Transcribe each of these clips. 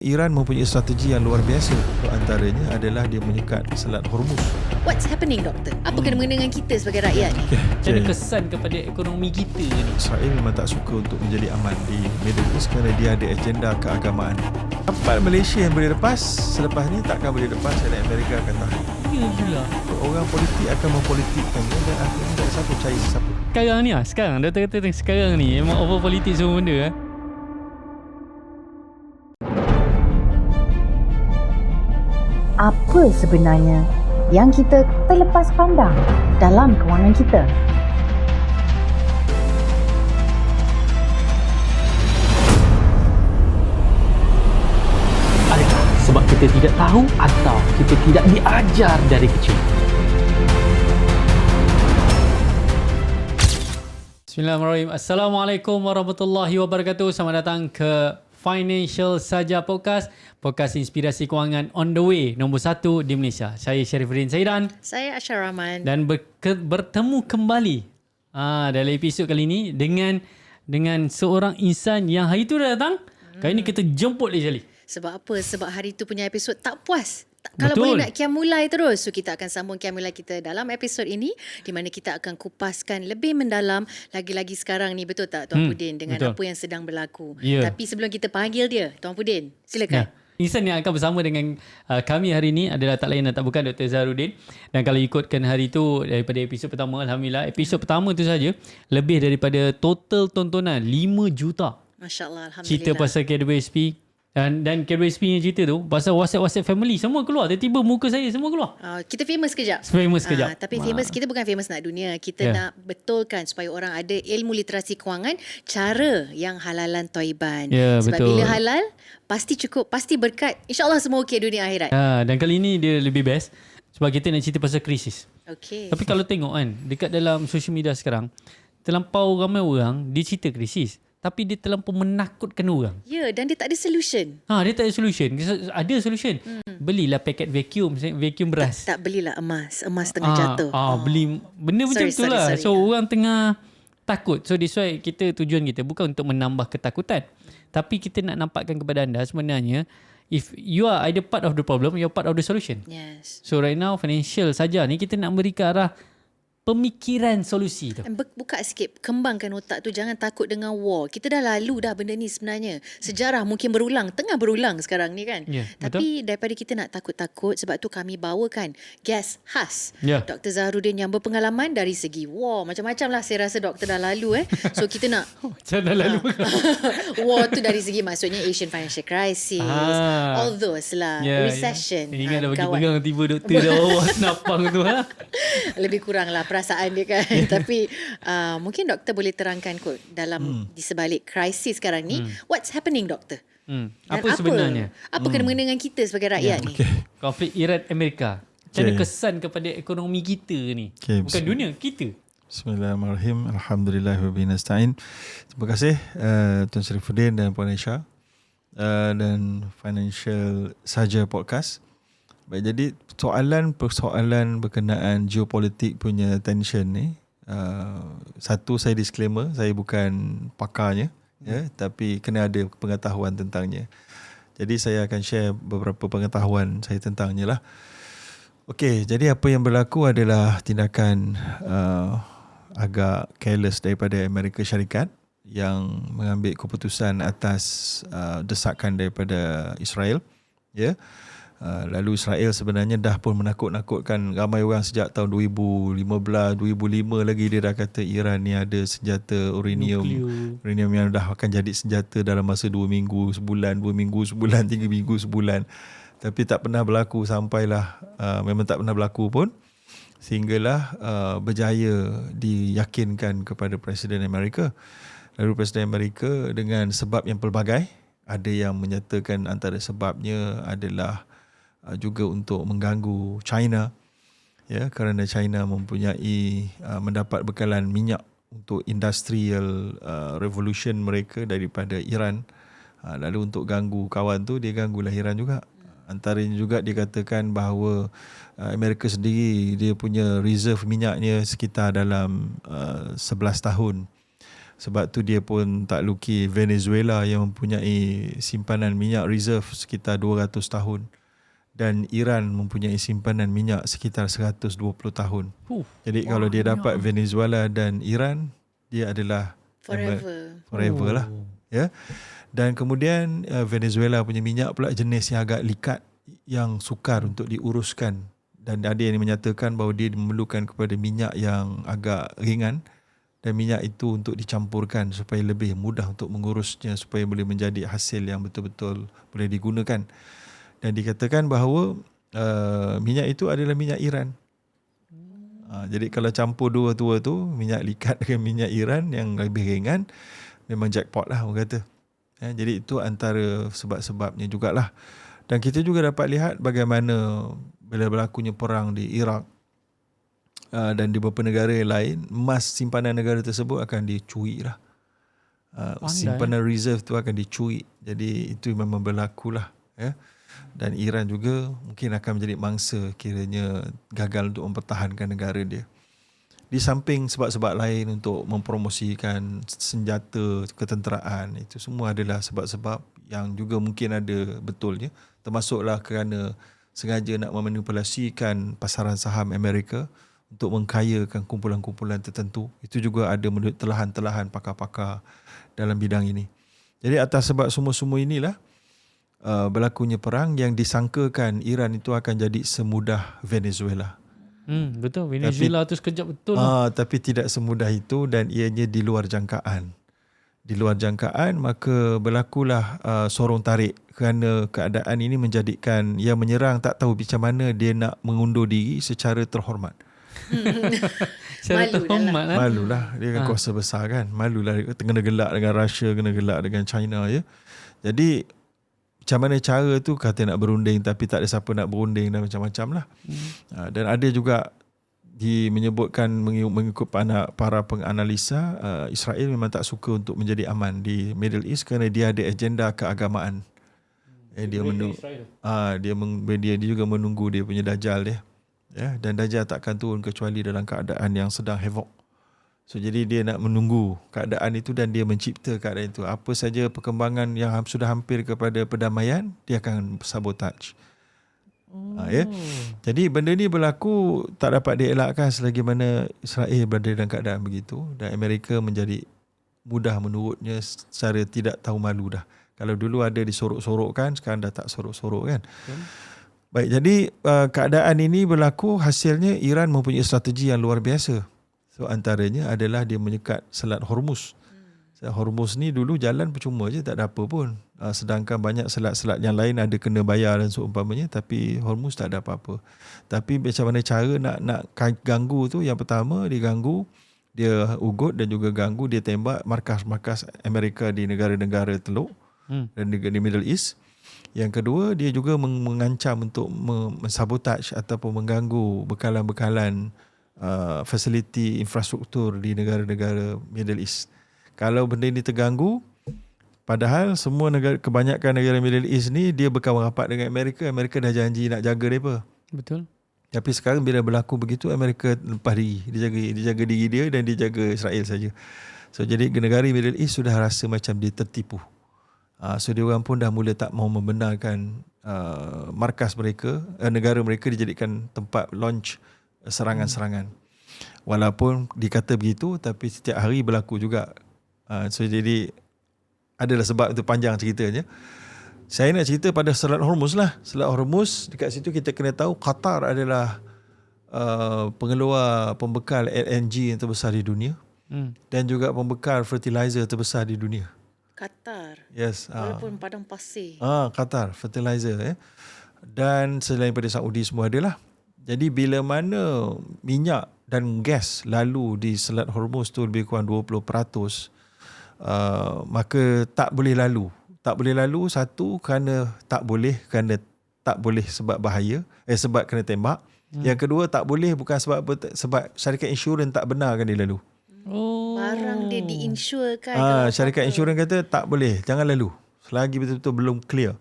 Iran mempunyai strategi yang luar biasa. Antaranya adalah dia menyekat Selat Hormuz. What's happening, doktor? Apa kena-mengena dengan kita sebagai rakyat ni? Macam mana kesan kepada ekonomi kita ni? Israel memang tak suka untuk menjadi aman di Middle East kerana dia ada agenda keagamaan. Kapal Malaysia yang boleh lepas, selepas ni takkan boleh lepas dan Amerika akan tahan. Ya pula. Orang politik akan mempolitikkan dan akhirnya tak ada siapa percaya siapa. Sekarang ni sekarang doktor kata sekarang ni memang over politik semua benda Apa sebenarnya yang kita terlepas pandang dalam kewangan kita? Adakah sebab kita tidak tahu atau kita tidak diajar dari kecil? Bismillahirrahmanirrahim. Assalamualaikum warahmatullahi wabarakatuh. Selamat datang ke Financial Saja Podcast, podcast inspirasi kewangan on the way nombor 1 di Malaysia. Saya Syarifuddin Saidan. Saya Aisyah Rahman. Dan bertemu kembali dalam episod kali ini dengan seorang insan yang hari tu dah datang. Kali ni kita jemput dia sekali. Sebab apa? Sebab hari tu punya episod tak puas. Betul. Kalau boleh nak kiamulai terus. So kita akan sambung kiamulai kita dalam episod ini, di mana kita akan kupaskan lebih mendalam lagi-lagi sekarang ni, betul tak Tuan Pudin, dengan betul. apa yang sedang berlaku. Ya. Tapi sebelum kita panggil dia, Tuan Pudin, silakan. Insan yang akan bersama dengan kami hari ini adalah tak lain dan tak bukan Dr. Zaharuddin. Dan kalau ikutkan hari tu daripada episod pertama, Alhamdulillah, episod pertama tu saja lebih daripada total tontonan 5 juta. Masya Allah, Alhamdulillah. Cerita pasal KWSP. Dan KWSP punya cerita tu pasal WhatsApp family semua keluar. Tiba-tiba muka saya semua keluar. Kita famous kejap. Famous kejap. Tapi famous kita bukan famous nak dunia. Kita nak betulkan supaya orang ada ilmu literasi kewangan, cara yang halalan toiban. Sebab betul. bila halal, pasti cukup, pasti berkat. InsyaAllah semua okey dunia akhirat. Dan kali ni dia lebih best sebab kita nak cerita pasal krisis. Okey. Tapi kalau tengok kan, dekat dalam social media sekarang, terlampau ramai orang dia cerita krisis. Tapi dia terlampau menakutkan orang. Ya, dan dia tak ada solution. Dia tak ada solution. Ada solution. Belilah paket vacuum beras. Tak belilah emas. Emas tengah jatuh. Beli benda macam tu lah. So orang tengah takut. So that's why tujuan kita bukan untuk menambah ketakutan. Tapi kita nak nampakkan kepada anda sebenarnya, if you are either part of the problem, you are part of the solution. Yes. So right now financial saja ni kita nak beri ke arah pemikiran solusi tu. Buka sikit, kembangkan otak tu. Jangan takut dengan war. Kita dah lalu dah benda ni sebenarnya. Sejarah mungkin berulang, tengah berulang sekarang ni kan. Tapi daripada kita nak takut-takut, sebab tu kami bawakan guest khas, Dr. Zaharuddin yang berpengalaman dari segi war. Macam-macam lah saya rasa doktor dah lalu. So kita nak Macam dah lalu. war tu dari segi maksudnya Asian Financial Crisis, all those lah, recession. Ingat dah bagi pegang tiba doktor dah bawa senapang tu. Lebih kurang lah perasaan dia kan. Tapi mungkin doktor boleh terangkan kot dalam di sebalik krisis sekarang ni, what's happening, doktor? Apa sebenarnya? Apa kena-mengena dengan kita sebagai rakyat ni? Konflik Iran Amerika. Macam mana kesan kepada ekonomi kita ni? Bukan dunia, kita. Bismillahirrahmanirrahim. Alhamdulillah nasta'in. Terima kasih Tuan Syarifuddin dan Puan Aisyah dan Financial Saja Podcast. Baik, jadi persoalan berkenaan geopolitik punya tension ni, satu, saya disclaimer, saya bukan pakarnya, tapi kena ada pengetahuan tentangnya. Jadi saya akan share beberapa pengetahuan saya tentangnya lah. Okey, jadi apa yang berlaku adalah tindakan agak careless daripada Amerika Syarikat yang mengambil keputusan atas desakan daripada Israel. Lalu Israel sebenarnya dah pun menakut-nakutkan ramai orang sejak tahun 2015, 2005 lagi dia dah kata Iran ni ada senjata uranium yang dah akan jadi senjata dalam masa 2 minggu, sebulan, 2 minggu, sebulan, 3 minggu, sebulan. Tapi tak pernah berlaku sampailah, memang tak pernah berlaku pun. Sehinggalah berjaya diyakinkan kepada Presiden Amerika. Lalu Presiden Amerika dengan sebab yang pelbagai, ada yang menyatakan antara sebabnya adalah juga untuk mengganggu China, kerana China mempunyai mendapat bekalan minyak untuk industrial revolution mereka daripada Iran. Lalu untuk ganggu kawan tu, dia ganggulah Iran juga. Antaranya juga dikatakan bahawa Amerika sendiri dia punya reserve minyaknya sekitar dalam 11 tahun. Sebab tu dia pun tak luki Venezuela yang mempunyai simpanan minyak reserve sekitar 200 tahun dan Iran mempunyai simpanan minyak sekitar 120 tahun. Jadi kalau dia dapat Venezuela dan Iran, dia adalah forever lah. Ya. Dan kemudian Venezuela punya minyak pula jenis yang agak likat, yang sukar untuk diuruskan, dan ada yang menyatakan bahawa dia memerlukan kepada minyak yang agak ringan dan minyak itu untuk dicampurkan supaya lebih mudah untuk mengurusnya, supaya boleh menjadi hasil yang betul-betul boleh digunakan. Dan dikatakan bahawa minyak itu adalah minyak Iran. Jadi kalau campur dua-dua tu, minyak likat dengan minyak Iran yang lebih ringan, memang jackpot lah orang kata. Jadi itu antara sebab-sebabnya jugalah. Dan kita juga dapat lihat bagaimana bila berlakunya perang di Iraq dan di beberapa negara yang lain, emas simpanan negara tersebut akan dicuri lah. Simpanan reserve tu akan dicuri. Jadi itu memang berlaku lah. Ya. Dan Iran juga mungkin akan menjadi mangsa kiranya gagal untuk mempertahankan negara dia. Di samping sebab-sebab lain untuk mempromosikan senjata ketenteraan, itu semua adalah sebab-sebab yang juga mungkin ada betulnya. Termasuklah kerana sengaja nak memanipulasikan pasaran saham Amerika untuk mengkayakan kumpulan-kumpulan tertentu. Itu juga ada menurut telahan-telahan pakar-pakar dalam bidang ini. Jadi atas sebab semua-semua inilah berlakunya perang yang disangkakan Iran itu akan jadi semudah Venezuela. Betul, Venezuela tu sekejap betul. Tapi tidak semudah itu dan ianya di luar jangkaan. Di luar jangkaan, maka berlakulah sorong tarik kerana keadaan ini menjadikan yang menyerang tak tahu macam mana dia nak mengundur diri secara terhormat. Malulah. Dia kan kuasa besar kan. Malulah, kena gelak dengan Russia, kena gelak dengan China ya. Jadi macam mana cara tu, kata nak berunding tapi tak ada siapa nak berunding dan macam-macam lah. Dan ada juga menyebutkan mengikut para penganalisa, Israel memang tak suka untuk menjadi aman di Middle East kerana dia ada agenda keagamaan. Dia juga menunggu dia punya Dajjal dia. Ya, dan Dajjal takkan turun kecuali dalam keadaan yang sedang havoc. So jadi dia nak menunggu keadaan itu dan dia mencipta keadaan itu. Apa saja perkembangan yang sudah hampir kepada perdamaian, dia akan sabotage. Ya. Jadi benda ni berlaku tak dapat dielakkan selagi mana Israel berada dalam keadaan begitu dan Amerika menjadi mudah menurutnya secara tidak tahu malu dah. Kalau dulu ada disorok-sorokkan, sekarang dah tak sorok-sorok kan. Baik, jadi keadaan ini berlaku, hasilnya Iran mempunyai strategi yang luar biasa. So antaranya adalah dia menyekat Selat Hormuz. Selat Hormuz ni dulu jalan percuma je, tak ada apa pun. Sedangkan banyak selat-selat yang lain ada kena bayar dan seumpamanya, tapi Hormuz tak ada apa-apa. Tapi macam mana cara nak ganggu tu, yang pertama dia ganggu, dia ugut dan juga ganggu, dia tembak markas-markas Amerika di negara-negara Teluk dan di Middle East. Yang kedua, dia juga mengancam untuk mensabotage ataupun mengganggu bekalan-bekalan fasiliti infrastruktur di negara-negara Middle East. Kalau benda ini terganggu, padahal semua kebanyakan negara Middle East ni dia berkawan rapat dengan Amerika. Amerika dah janji nak jaga mereka. Betul. Tapi sekarang bila berlaku begitu, Amerika lepas diri. Dia jaga diri dia dan dia jaga Israel saja. So jadi negara Middle East sudah rasa macam dia tertipu. So dia orang pun dah mula tak mahu membenarkan markas mereka, negara mereka dijadikan tempat launch serangan-serangan. Walaupun dikata begitu, tapi setiap hari berlaku juga. So jadi adalah sebab itu, panjang ceritanya. Saya nak cerita pada Selat Hormuz lah. Selat Hormuz, dekat situ kita kena tahu Qatar adalah pengeluar pembekal LNG yang terbesar di dunia dan juga pembekal fertilizer terbesar di dunia. Qatar. Yes. Walaupun padang pasir. Qatar fertilizer dan selain pada Saudi semua adalah. Jadi bila mana minyak dan gas lalu di Selat Hormuz tu lebih kurang 20%, maka tak boleh lalu. Tak boleh lalu, satu kerana tak boleh sebab bahaya, sebab kena tembak. Yang kedua tak boleh bukan sebab apa, sebab syarikat insurans tak benarkan dia lalu. Barang dia diinsurkan. Syarikat insurans kata tak boleh, jangan lalu selagi betul-betul belum clear.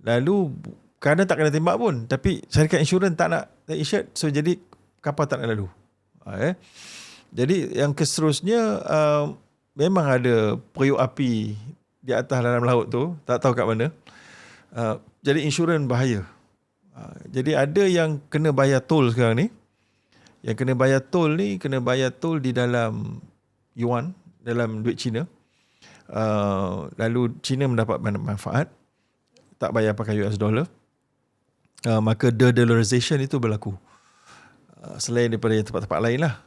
Lalu kadang tak kena tembak pun, tapi syarikat insurans tak nak insured, so jadi kapal tak nak lalu. Jadi yang seterusnya memang ada periuk api di atas dalam laut tu, tak tahu kat mana. Jadi insurans bahaya. Jadi ada yang kena bayar tol sekarang ni. Yang kena bayar tol ni, kena bayar tol di dalam yuan, dalam duit Cina. Lalu Cina mendapat manfaat, tak bayar pakai US dollar. Maka de-dollarization itu berlaku. Selain daripada tempat-tempat lain lah.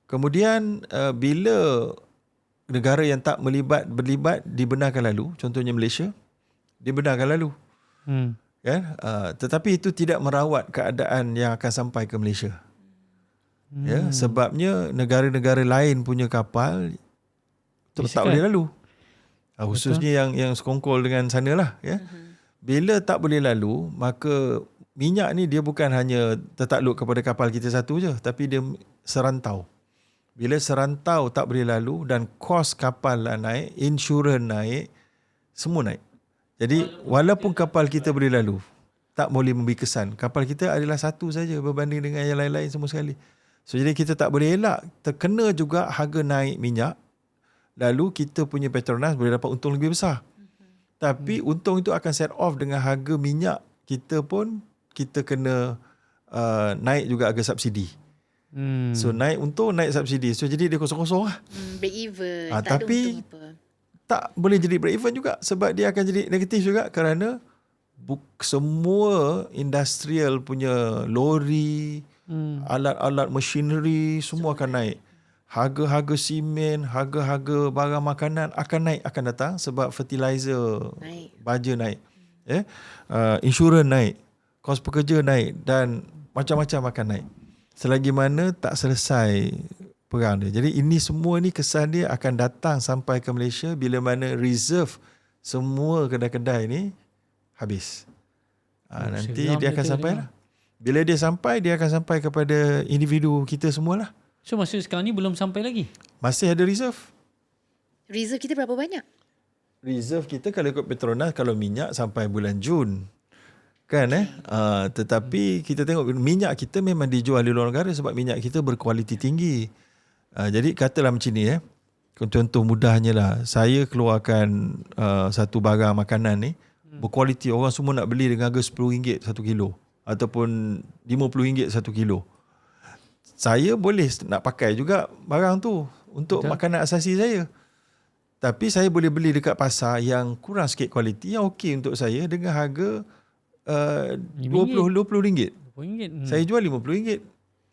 Kemudian bila negara yang tak berlibat dibenarkan lalu, contohnya Malaysia, dibenarkan lalu. Kan? Tetapi itu tidak merawat keadaan yang akan sampai ke Malaysia. Ya, sebabnya negara-negara lain punya kapal tak boleh lalu. Khususnya yang sekongkol dengan sana lah. Ya. Bila tak boleh lalu, maka minyak ni dia bukan hanya tertakluk kepada kapal kita satu je, tapi dia serantau. Bila serantau tak boleh lalu dan kos kapal lah naik, insurans naik, semua naik. Jadi walaupun kapal kita boleh lalu, tak boleh memberi kesan. Kapal kita adalah satu saja berbanding dengan yang lain-lain semua sekali. So jadi kita tak boleh elak. Terkena juga harga naik minyak. Lalu kita punya Petronas boleh dapat untung lebih besar. Tapi untung itu akan set off dengan harga minyak kita pun kita kena naik juga harga subsidi. So naik untung, naik subsidi. So jadi dia kosong-kosong lah. Break even. Tak tapi ada untung apa. Tak boleh jadi break even juga. Sebab dia akan jadi negatif juga kerana semua industrial punya lori, alat-alat machinery semua akan naik. Harga-harga simen, harga-harga barang makanan akan naik, akan datang sebab fertilizer naik, baja naik. Insurans naik, kos pekerja naik dan macam-macam akan naik. Selagi mana tak selesai perang dia. Jadi ini semua ni kesan dia akan datang sampai ke Malaysia bila mana reserve semua kedai-kedai ni habis. Nanti dia akan sampai lah. Bila dia sampai, dia akan sampai kepada individu kita semualah. So masa sekarang ni belum sampai lagi? Masih ada reserve. Reserve kita berapa banyak? Reserve kita kalau ikut Petronas, kalau minyak sampai bulan Jun. Kan tetapi kita tengok minyak kita memang dijual di luar negara sebab minyak kita berkualiti tinggi. Jadi katalah macam ni contoh mudahnya lah, saya keluarkan satu barang makanan ni berkualiti, orang semua nak beli dengan harga RM10 1 kilo ataupun RM50 1 kilo. Saya boleh nak pakai juga barang tu untuk makanan asasi saya. Tapi saya boleh beli dekat pasar yang kurang sikit kualiti, yang okey untuk saya dengan harga RM20. Saya jual RM50.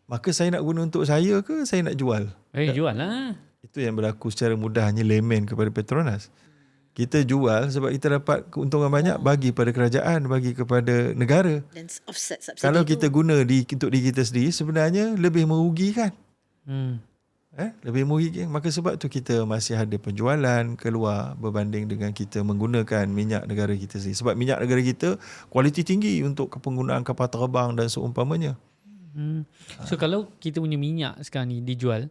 Maka saya nak guna untuk saya ke saya nak jual? Jual lah. Itu yang berlaku secara mudahnya layman kepada Petronas. Kita jual sebab kita dapat keuntungan banyak bagi pada kerajaan, bagi kepada negara. Dan offset subsidi. Kalau kita guna untuk diri kita sendiri, sebenarnya lebih merugikan. Lebih merugikan. Maka sebab tu kita masih ada penjualan keluar berbanding dengan kita menggunakan minyak negara kita sendiri. Sebab minyak negara kita kualiti tinggi untuk penggunaan kapal terbang dan seumpamanya. So kalau kita punya minyak sekarang ni dijual,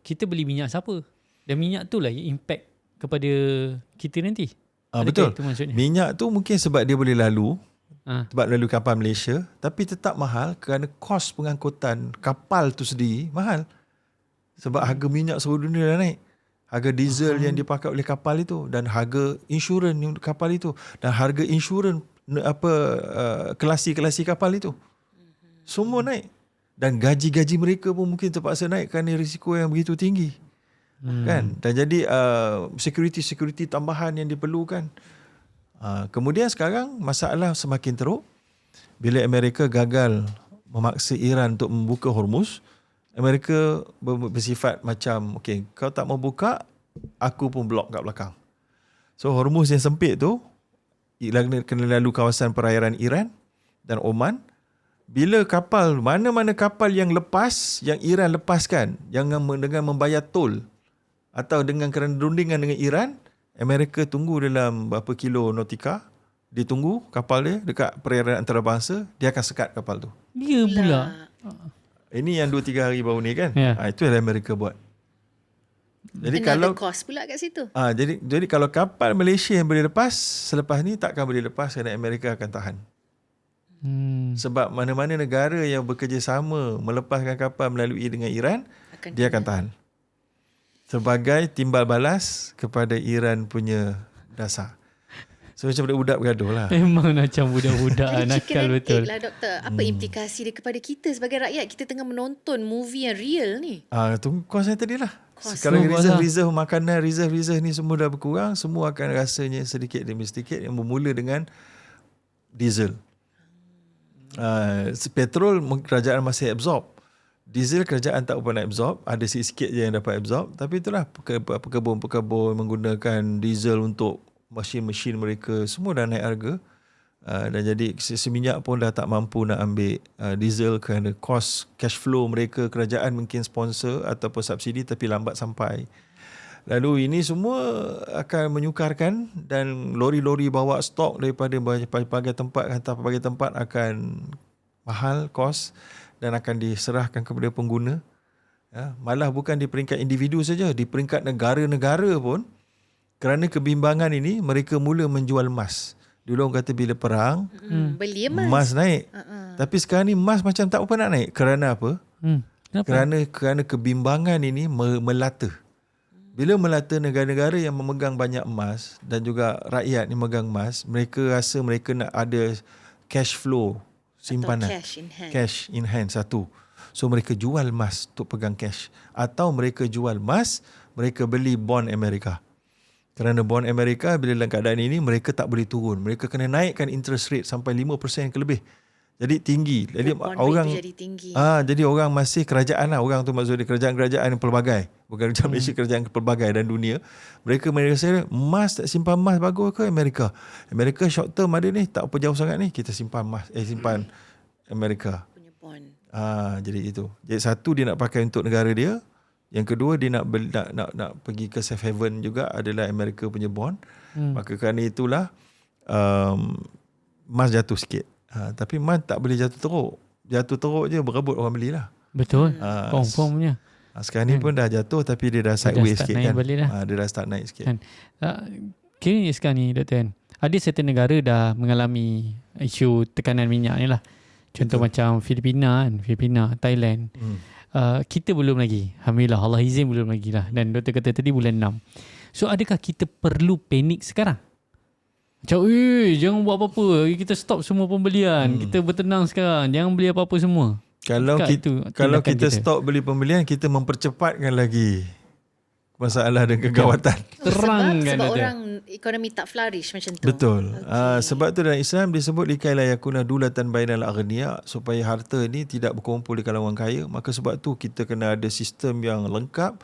kita beli minyak siapa? Dan minyak tu lah yang impact kepada kita nanti. Betul. Minyak tu mungkin sebab dia boleh lalu, sebab lalu kapal Malaysia, tapi tetap mahal kerana kos pengangkutan kapal tu sendiri mahal. Sebab harga minyak seluruh dunia dah naik. Harga diesel yang dipakai oleh kapal itu dan harga insurans kapal itu dan harga insurans kelasi-kelasi kapal itu. Semua naik. Dan gaji-gaji mereka pun mungkin terpaksa naik kerana risiko yang begitu tinggi. Kan? Dan jadi security tambahan yang diperlukan. Kemudian sekarang masalah semakin teruk. Bila Amerika gagal memaksa Iran untuk membuka Hormuz, Amerika bersifat macam, okay, kau tak mau buka, aku pun blok kat belakang. So Hormuz yang sempit tu kena lalu kawasan perairan Iran dan Oman. Bila kapal, mana-mana kapal yang lepas, yang Iran lepaskan, dengan membayar tol atau dengan kerana rundingan dengan Iran, Amerika tunggu dalam berapa kilo nautika, dia tunggu kapal dia dekat perairan antarabangsa, dia akan sekat kapal tu. Dia pula. Ini yang 2-3 hari baru ni kan. Itu yang Amerika buat. Jadi kalau cost pula kat situ. Jadi kalau kapal Malaysia yang boleh lepas, selepas ni takkan boleh lepas kerana Amerika akan tahan. Sebab mana-mana negara yang bekerjasama melepaskan kapal melalui dengan Iran, dia akan tahan. sebagai timbal balas kepada Iran punya dasar. So macam budak-budak bergaduh lah. Memang macam budak-budak nakal betul. Lah doktor, apa implikasi dia kepada kita sebagai rakyat? Kita tengah menonton movie yang real ni. Tunggu kos yang tadi lah. Kos. Sekarang reserve makanan, reserve ni semua dah berkurang. Semua akan rasanya sedikit demi sedikit, yang bermula dengan diesel. Petrol kerajaan masih absorb. Diesel kerajaan tak apa nak absorb. Ada sikit je yang dapat absorb. Tapi itulah pekebun-pekebun menggunakan diesel untuk mesin-mesin mereka. Semua dah naik harga. Dan jadi seminyak pun dah tak mampu nak ambil diesel kerana kos cash flow mereka. Kerajaan mungkin sponsor ataupun subsidi tapi lambat sampai. Lalu ini semua akan menyukarkan, dan lori-lori bawa stok daripada pelbagai tempat hantar pelbagai tempat akan mahal kos dan akan diserahkan kepada pengguna. Malah bukan di peringkat individu saja, di peringkat negara-negara pun, kerana kebimbangan ini mereka mula menjual emas. Dulu orang kata bila perang beli emas. Emas naik. Tapi sekarang ni emas macam tak apa nak naik. Kerana apa? Kenapa? Kerana kebimbangan ini melata. Bila melata, negara-negara yang memegang banyak emas dan juga rakyat yang memegang emas, mereka rasa mereka nak ada cash flow simpanan. Atau cash in hand. Cash in hand satu. So mereka jual emas untuk pegang cash. Atau mereka jual emas, mereka beli bond Amerika. Kerana bond Amerika bila dalam keadaan ini mereka tak boleh turun. Mereka kena naikkan interest rate sampai 5% ke lebih. Jadi tinggi. Jadi bond orang rate jadi tinggi. Jadi orang masih kerajaan lah. Orang tu maksudnya kerajaan-kerajaan yang pelbagai. Bukan kerajaan Malaysia, kerajaan pelbagai dan dunia. Mereka rasa emas, tak simpan emas bagus ke Amerika? Amerika short term ada ni, tak apa jauh sangat ni. Kita simpan emas, simpan Amerika. Punya bond. Jadi itu. Jadi satu dia nak pakai untuk negara dia. Yang kedua dia nak pergi ke safe haven juga, adalah Amerika punya bond. Maka kerana itulah emas jatuh sikit. Tapi emas tak boleh jatuh teruk. Jatuh teruk je berebut orang belilah. Betul. Confirmnya. Sekarang ni pun dah jatuh tapi dia dah sideways sikit kan. Dia dah start naik sikit. Kira sekarang ni Dr. Tan, ada certain negara dah mengalami isu tekanan minyak ni lah. Contoh macam Filipina, Thailand. Kita belum lagi. Alhamdulillah, Allah izin belum lagi lah. Dan doktor kata tadi bulan 6. So adakah kita perlu panik sekarang? Macam, jangan buat apa-apa. Kita stop semua pembelian. Kita bertenang sekarang. Jangan beli apa-apa semua. Kalau kita stop beli pembelian, kita mempercepatkan lagi masalah dan kegawatan. Sebab orang ekonomi tak flourish macam tu. Betul. Sebab tu dalam Islam disebut likai la yakuna dulatan bainal aghniya, supaya harta ni tidak berkumpul di kalangan orang kaya. Maka sebab tu kita kena ada sistem yang lengkap.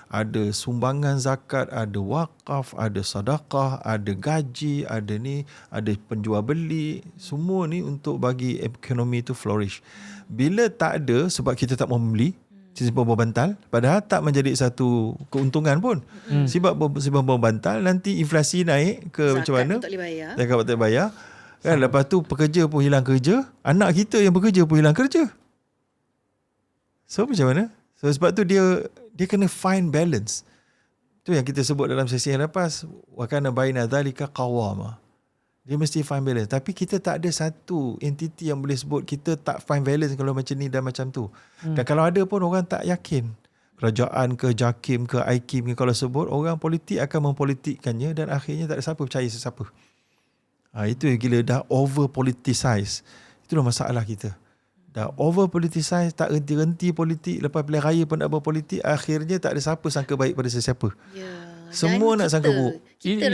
Ada sumbangan zakat, ada wakaf, ada sedekah, ada gaji, ada penjual beli. Semua ni untuk bagi ekonomi tu flourish. Bila tak ada, sebab kita tak mau membeli, simpan bawah bantal, padahal tak menjadi satu keuntungan pun. Sebab bawah bantal, nanti inflasi naik ke Zakat macam mana? tak boleh bayar. Zakat tak boleh bayar. Kan, lepas tu pekerja pun hilang kerja, anak kita yang bekerja pun hilang kerja. So macam mana? So sebab tu dia kena find balance. Tu yang kita sebut dalam sesi yang lepas, wa kana baina dzalika qawama. Dia mesti find balance. Tapi kita tak ada satu entiti yang boleh sebut kita tak find balance kalau macam ni dan macam tu. Dan kalau ada pun orang tak yakin. Kerajaan ke, JAKIM ke, IKIM ke, kalau sebut, orang politik akan mempolitikkannya dan akhirnya tak ada siapa percaya sesiapa. Itu yang gila, dah over politicize. Itulah masalah kita. Dah over politicize, tak henti-henti politik, lepas pilihan raya pun nak berpolitik, akhirnya tak ada siapa sangka baik pada sesiapa. Semua nak sangka buruk.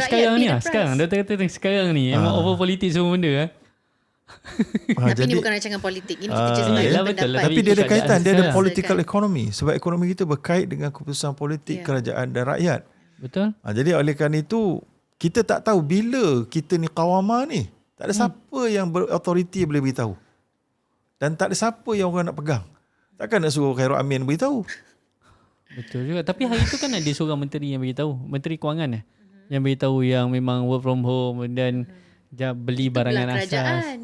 Sekarang ni doktor kata sekarang ni memang over politik semua benda. Tapi ni bukan rancangan politik. Ini kita just bagi pendapat. Tapi dia ada kaitan, dia ada political economy. Sebab ekonomi kita berkait dengan keputusan politik kerajaan dan rakyat. Betul. Jadi oleh kerana itu, kita tak tahu bila kita ni qawamah ni. Tak ada siapa yang berautoriti boleh beritahu. Dan tak ada siapa yang orang nak pegang. Takkan nak suruh Khairul Amin beritahu. Betul juga. Tapi hari tu kan ada seorang menteri yang beritahu. Menteri Kewangan yang beritahu yang memang work from home dan beli itu barangan belah asas. Kerajaan.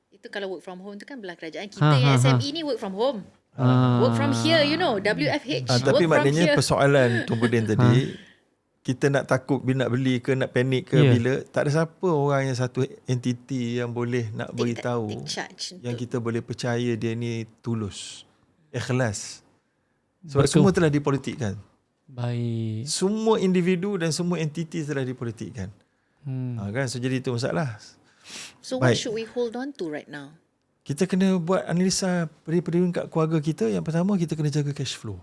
Itu kalau work from home tu kan belah kerajaan. Kita yang SME ni work from home. Work from here, WFH. Tapi maknanya persoalan Tuan Budin tadi, kita nak takut bila nak beli ke, nak panik ke, bila tak ada siapa orang yang satu entiti yang boleh nak beritahu yang kita boleh percaya dia ni tulus, ikhlas. Sebab semua telah dipolitikkan. Baik. Semua individu dan semua entiti telah dipolitikkan. Kan? So jadi itu masalah. So what Baik. should we hold on to right now? Kita kena buat analisa peringkat keluarga kita. Yang pertama, kita kena jaga cash flow.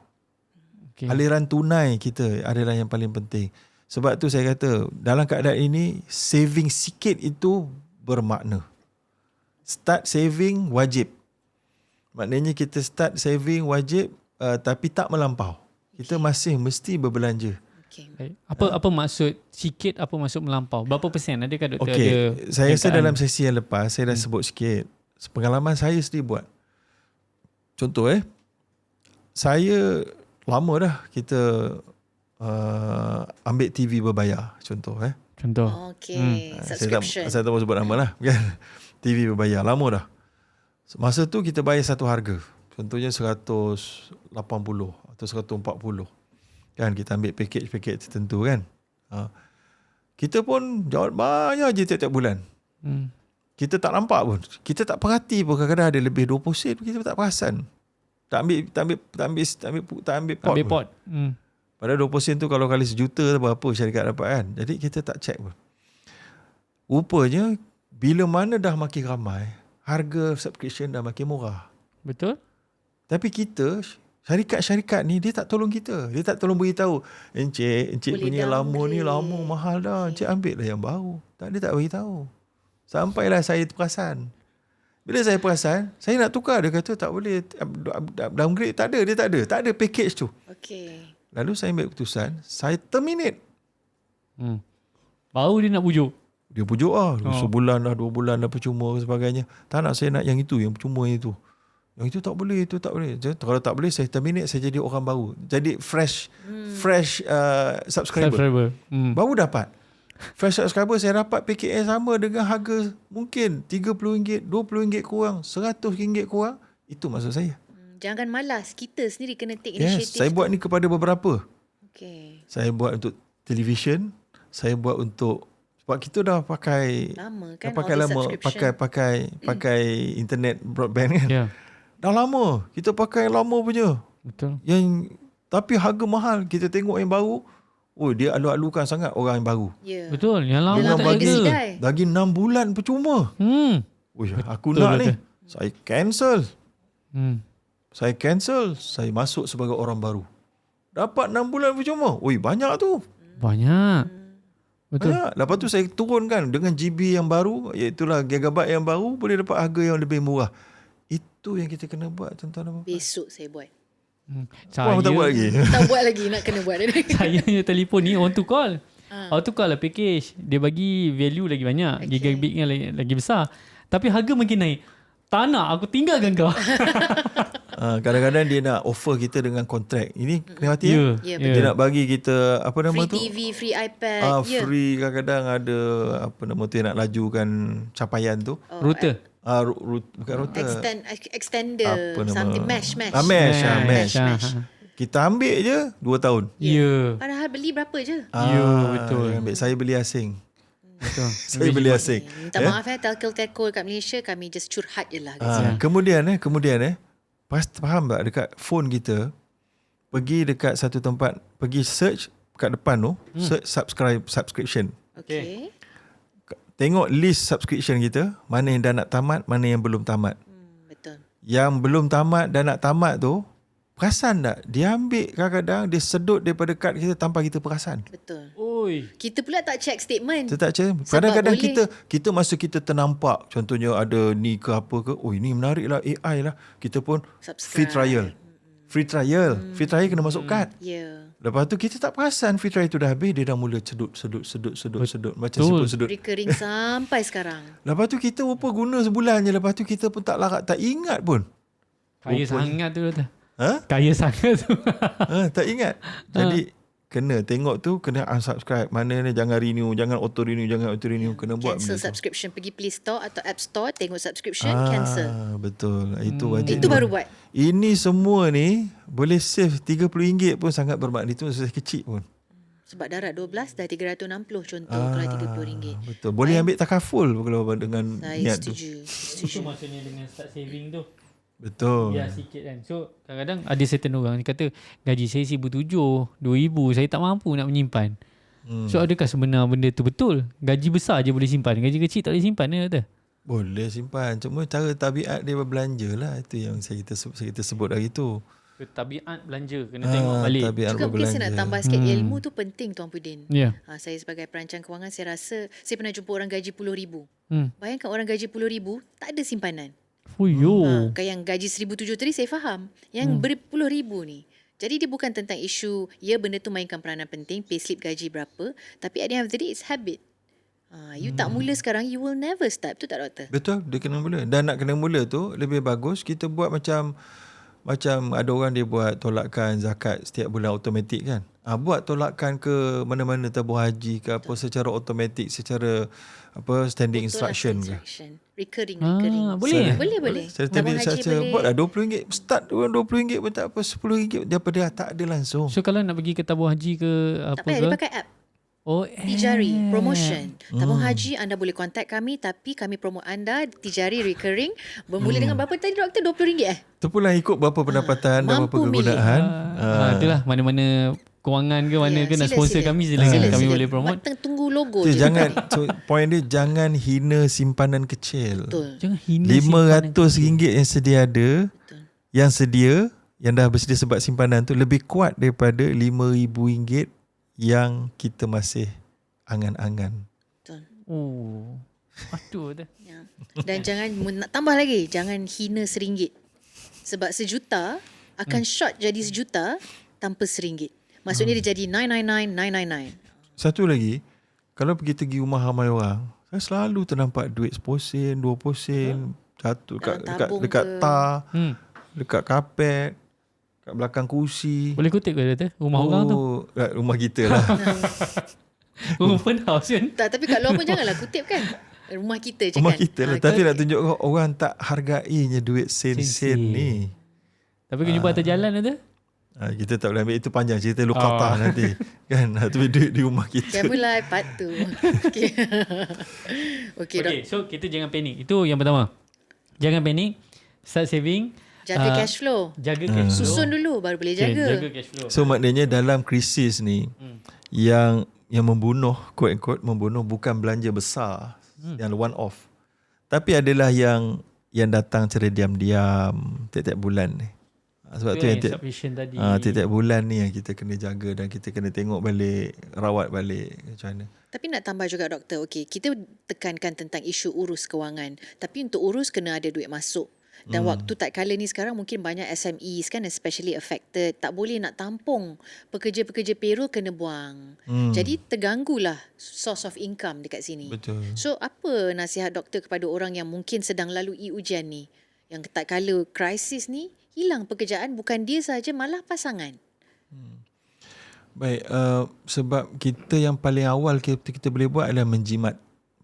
Okay. Aliran tunai kita adalah yang paling penting. Sebab tu saya kata, dalam keadaan ini, saving sikit itu bermakna. Start saving wajib. Maknanya kita start saving wajib, tapi tak melampau. Kita masih mesti berbelanja. Okay. Baik. Apa maksud sikit, apa maksud melampau? Berapa persen? Adakah doktor Okey, ada saya rasa jangkaan? dalam sesi yang lepas saya dah sebut sikit. Pengalaman saya sendiri buat. Contoh saya lama dah kita ambil TV berbayar. Contoh Contoh. Okay. Subscription. Saya tak mau sebut nama lah kan. TV berbayar lama dah. Masa tu kita bayar satu harga. Contohnya 180 atau 140. Kan kita ambil package tertentu kan. Kita pun jawab bayar je tiap-tiap bulan. Kita tak nampak pun. Kita tak perhati pun, kadang-kadang ada lebih 20 sen kita tak perasan. Tak ambil pot. Padahal 20 sen tu kalau kali sejuta berapa syarikat dapat kan. Jadi kita tak check pun. Rupanya bila mana dah makin ramai, harga subscription dah makin murah. Betul? Tapi kita, syarikat-syarikat ni dia tak tolong kita. Dia tak tolong beritahu, Encik Boleh punya lama ni downgrade. lama mahal dah. Encik ambil lah yang baru. Dia tak beritahu. Sampailah saya perasan. Bila saya perasan, saya nak tukar. Dia kata tak boleh downgrade. Tak ada, dia tak ada. Tak ada package tu. Okay. Lalu saya ambil keputusan, saya terminate. Baru dia nak bujuk. Dia pujuk sebulan dah, 2 bulan dah percuma dan sebagainya. Tak nak, saya nak yang itu, yang percuma itu. Yang itu tak boleh, itu tak boleh. Jadi, kalau tak boleh, saya terminate, saya jadi orang baru. Jadi fresh subscriber. Baru dapat. Fresh subscriber saya dapat paket yang sama dengan harga mungkin RM30, RM20 kurang, RM100 kurang. Itu maksud saya. Jangan malas. Kita sendiri kena take Yes, initiative. saya buat ni kepada beberapa. Okay. Saya buat untuk television, saya buat untuk, sebab kita dah pakai Lama dah kan? pakai all the lama, subscription. pakai internet broadband kan. Ya. Dah lama. Kita pakai lama punya. Betul. Yang tapi harga mahal. Kita tengok yang baru, dia alu-alukan sangat orang yang baru. Ya. Betul. Yang lama Dia tak lama ada. dia sidai. Lagi 6 bulan percuma. Aku Betul, nak betul. ni. Saya cancel. Hmm. Saya masuk sebagai orang baru. Dapat 6 bulan percuma. Banyak tu. Banyak. Betul. Banyak. Lepas tu saya turunkan dengan GB yang baru, iaitulah gigabyte yang baru, boleh dapat harga yang lebih murah. Itu yang kita kena buat, tuan-tuan dan puan. Besok saya buat. Puan tak buat lagi. Tak buat lagi. Nak kena buat. Saya punya telefon ni on to call. On to call lah package. Dia bagi value lagi banyak. Okay. Gigabitnya lagi besar. Tapi harga makin naik. Tak nak, aku tinggalkan kau. Kadang-kadang dia nak offer kita dengan kontrak. Ini kena hati Ya, Dia nak bagi kita apa nama Free tu? TV, free iPad. Free, kadang-kadang ada apa nama tu yang nak lajukan capaian tu. Router. Bukan router. Extender. Apa nama? Something. Mesh. Mesh. Mesh. Kita ambil je 2 tahun. Ya. Padahal beli berapa je? Ya, betul. Ambil. Saya beli asing. Betul. Saya beli asing. Minta maaf telco kat Malaysia, kami just curhat je lah. Kemudian faham tak dekat phone kita, pergi dekat satu tempat, pergi search kat depan tu, search subscription. Okay. Tengok list subscription kita, mana yang dah nak tamat, mana yang belum tamat. Betul. Yang belum tamat dan nak tamat tu, perasan tak? Dia ambil kadang-kadang, dia sedut daripada kad kita tanpa kita perasan. Betul. Oi. Kita pula tak check statement. Kita tak cakap. Sebab Kadang-kadang boleh. kita masa kita ternampak, contohnya ada ni ke apa ke, ini menarik lah, AI lah. Kita pun free trial. Free trial kena masuk kad. Ya. Lepas tu kita tak perasan free trial tu dah habis, dia dah mula sedut. Macam siput sedut. Recurring sampai sekarang. Lepas tu kita guna sebulan je. Lepas tu kita pun tak larat, tak ingat pun. Kaya sangat tu. Kaya sangat tu. Tak ingat. Jadi kena tengok tu, kena unsubscribe. Mana ni, jangan renew, jangan auto renew. Kena buat Cancel benda tu. subscription. Pergi Play Store atau App Store, tengok subscription, cancel. Betul. Itu wajib. Itu baru buat. Ini semua ni boleh save RM30 pun sangat bermakna. Itu saya kecil pun. Sebab darat 12 dah 360 contoh kalau RM30. Betul. Boleh ambil takaful kalau dengan Saya niat tu. setuju. Itu maksudnya dengan start saving tu. Betul. Biar sikit kan. So kadang-kadang ada certain orang kata gaji saya 1,700, 2,000, saya tak mampu nak menyimpan. So adakah sebenar benda tu betul? Gaji besar je boleh simpan, gaji kecil tak boleh simpan ke kata? Boleh simpan. Cuma cara tabiat dia berbelanja lah. Itu yang kita sebut hari tu. Tabiat belanja kena tengok balik. Tabiat Juga mungkin saya nak tambah sikit, ilmu tu penting Tuan Pudin. Ya. Saya sebagai perancang kewangan, saya rasa saya pernah jumpa orang gaji RM10,000. Bayangkan orang gaji RM10,000 tak ada simpanan. Fuyo. Yang gaji RM1,700 tadi saya faham. Yang RM10,000 ni. Jadi dia bukan tentang isu, ya benda tu mainkan peranan penting, payslip gaji berapa, tapi at the end of the day, it's habit. You tak mula sekarang, you will never start. Betul tak, doktor? Betul, dia kena mula. Dan nak kena mula tu, lebih bagus kita buat macam ada orang dia buat tolakan zakat setiap bulan automatik kan. Buat tolakan ke mana-mana tabung haji ke apa secara automatik, secara standing instruction ke. Recurring. Boleh? Boleh. Tabung haji boleh. Buatlah RM20. Start RM20 pun tak apa, RM10 dia tak ada langsung. So kalau nak pergi ke tabung haji ke apa tak payah, dia pakai app. Tijari promotion. Tabung haji anda boleh contact kami, tapi kami promote anda Tijari recurring bermula dengan berapa tadi doktor? RM20 Itu pula ikut berapa pendapatan dan berapa kegunaan. Itulah mana-mana kewangan ke mana ke nak sponsor kami silakan kami boleh promote. Tunggu logo je. Point dia jangan hina simpanan kecil. Betul. Jangan hina RM500 yang sedia ada. Betul. Yang dah bersedia sebab simpanan tu lebih kuat daripada RM5,000 yang kita masih angan-angan. Betul. Aduh dah. Ya. Dan jangan nak tambah lagi, jangan hina RM1. Sebab RM1 akan short jadi RM1 tanpa RM1. Maksudnya dia jadi 999. Satu lagi, kalau pergi rumah ramai orang, saya selalu ternampak duit RM10, RM20 jatuh dekat tar, dekat kapet, kat belakang kursi. Boleh kutip ke kata rumah orang tu? Rumah kita lah. Open house kan? Tak, tapi kat luar pun janganlah kutip kan. Rumah kita je Rumah kan. kita lah. Tapi nak tunjuk orang tak hargainya duit sen-sen ni. Tapi kena jumpa atas jalan tu? Kita tak boleh ambil. Itu panjang cerita Lukata nanti. Kan? Tapi duit di rumah kita. Jangan mulai part tu. Okay, so kita jangan panik. Itu yang pertama. Jangan panik. Start saving. Jaga cash flow. Susun dulu baru boleh jaga. Jaga cash flow. So maknanya dalam krisis ni yang membunuh, quote unquote membunuh bukan belanja besar yang one off. Tapi adalah yang datang secara diam-diam tiap-tiap bulan ni. Sebab tu yang tiap-tiap bulan ni yang kita kena jaga dan kita kena tengok balik, rawat balik macam mana. Tapi nak tambah juga doktor, kita tekankan tentang isu urus kewangan. Tapi untuk urus kena ada duit masuk. Dan waktu tak kala ni sekarang mungkin banyak SMEs kan especially affected. Tak boleh nak tampung. Pekerja-pekerja payroll kena buang. Jadi terganggulah source of income dekat sini. Betul. So apa nasihat doktor kepada orang yang mungkin sedang lalui ujian ni? Yang tak kala krisis ni hilang pekerjaan, bukan dia saja malah pasangan. Baik, sebab kita yang paling awal kita boleh buat adalah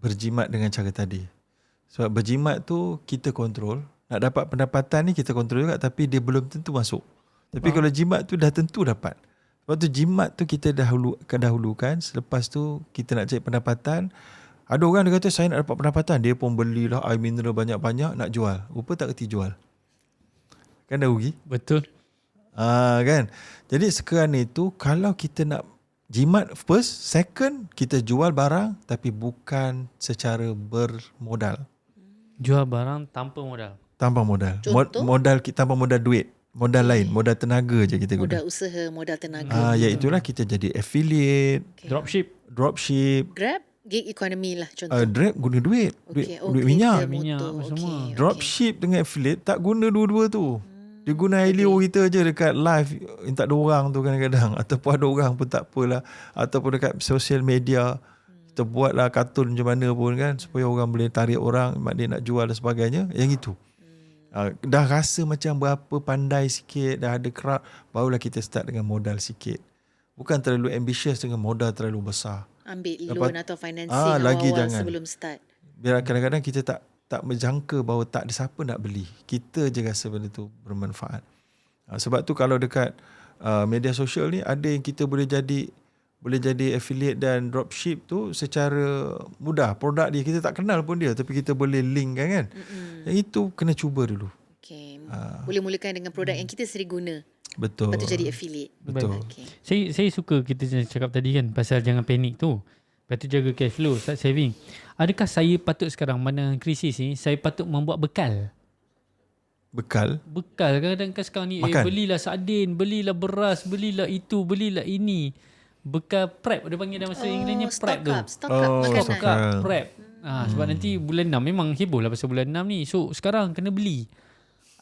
berjimat dengan cara tadi. Sebab berjimat tu kita kontrol. Nak dapat pendapatan ni kita kontrol juga, tapi dia belum tentu masuk. Tapi kalau jimat tu dah tentu dapat. Sebab tu jimat tu kita dahulukan. Selepas tu kita nak cari pendapatan. Ada orang dia kata saya nak dapat pendapatan, dia pun belilah air mineral banyak-banyak nak jual. Rupa tak kerti jual. Kan dah rugi. Betul. Kan. Jadi sekarang itu kalau kita nak jimat first, second kita jual barang tapi bukan secara bermodal. Jual barang tanpa modal. Tanpa modal. Contoh? Tanpa modal duit. Modal lain. Modal tenaga je kita guna. Modal usaha, modal tenaga. Iaitulah kita jadi affiliate. Dropship. Grab, gig economy lah contoh. Grab guna duit. Duit minyak. Semua. Dropship dengan affiliate tak guna dua-dua tu. Dia guna Helio kita je dekat live yang tak ada orang tu kadang-kadang. Ataupun ada orang pun tak apalah. Ataupun dekat social media. Kita buatlah kartun macam mana pun kan. Supaya orang boleh tarik orang. Mak dia nak jual dan sebagainya. Yang itu. Dah rasa macam berapa pandai sikit. Dah ada crowd. Barulah kita start dengan modal sikit. Bukan terlalu ambitious dengan modal terlalu besar. Ambil loan atau financing awal-awal sebelum start. Biar kadang-kadang kita tak menjangka bahawa tak ada siapa nak beli. Kita je rasa benda tu bermanfaat. Sebab tu kalau dekat media sosial ni ada yang kita boleh jadi affiliate dan dropship tu secara mudah. Produk dia kita tak kenal pun dia, tapi kita boleh link kan. Yang itu kena cuba dulu. Okay. Boleh mulakan dengan produk yang kita sendiri guna. Betul. Lepas tu jadi affiliate. Betul. Okay. Saya suka kita cakap tadi kan pasal jangan panik tu. Lepas tu jaga cash flow, start saving. Adakah saya patut sekarang mana krisis ni, saya patut membuat bekal? Bekal. Kadang-kadang sekarang ni belilah sardin, belilah beras, belilah itu, belilah ini. Bekal prep, dia panggil dalam bahasa Inggerisnya prep tu. Stock up makanan. Stock up, prep. Sebab nanti bulan 6 memang heboh lah pasal bulan 6 ni. So sekarang kena beli.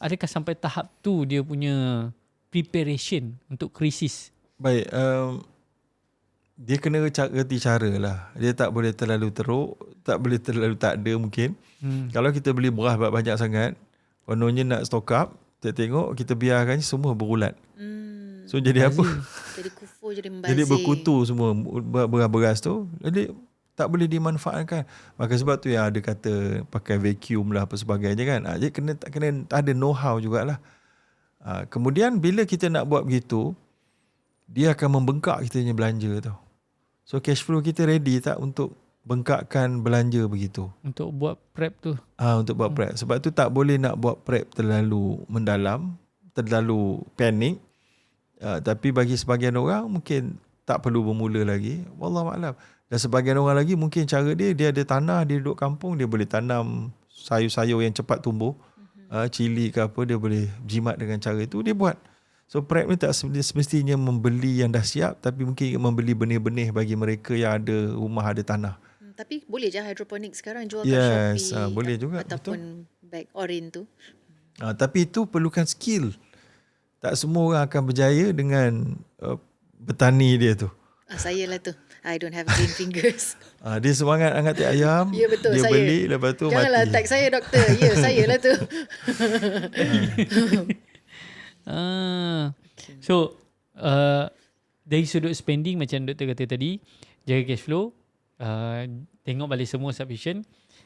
Adakah sampai tahap tu dia punya preparation untuk krisis? Baik, dia kena reti cara lah. Dia tak boleh terlalu teruk, tak boleh terlalu tak ada mungkin. Kalau kita beli beras banyak sangat, kononnya nak stock up, kita tengok, kita biarkan semua berulat. So jadi apa? Jadi kufur, jadi membazir. Jadi berkutu semua beras-beras tu. Jadi tak boleh dimanfaatkan. Maka sebab tu yang ada kata pakai vacuum lah apa sebagainya kan. Jadi kena ada know-how jugalah. Kemudian bila kita nak buat begitu, dia akan membengkak kita punya belanja tau. So cash flow kita ready tak untuk bengkakkan belanja begitu? Untuk buat prep tu. Untuk buat prep. Sebab tu tak boleh nak buat prep terlalu mendalam, terlalu panik. Tapi bagi sebahagian orang mungkin tak perlu bermula lagi. Wallahualam. Dan sebahagian orang lagi mungkin cara dia ada tanah, dia duduk kampung, dia boleh tanam sayur-sayur yang cepat tumbuh. Cili ke apa, dia boleh jimat dengan cara itu, dia buat. So prep ni tak semestinya membeli yang dah siap, tapi mungkin membeli benih-benih bagi mereka yang ada rumah, ada tanah. Tapi boleh je hydroponic sekarang jual kat Shopee. Boleh juga. Ataupun bag orange tu. Tapi itu perlukan skill. Tak semua orang akan berjaya dengan bertani dia tu. Saya lah tu. I don't have green fingers. Dia semangat angkat tiap ayam. Ya betul, dia saya. beli, lepas tu Janganlah mati. tag saya doktor. Ya, saya lah tu. So dari sudut spending macam doktor kata tadi, jaga cash flow, tengok balik semua sufficient.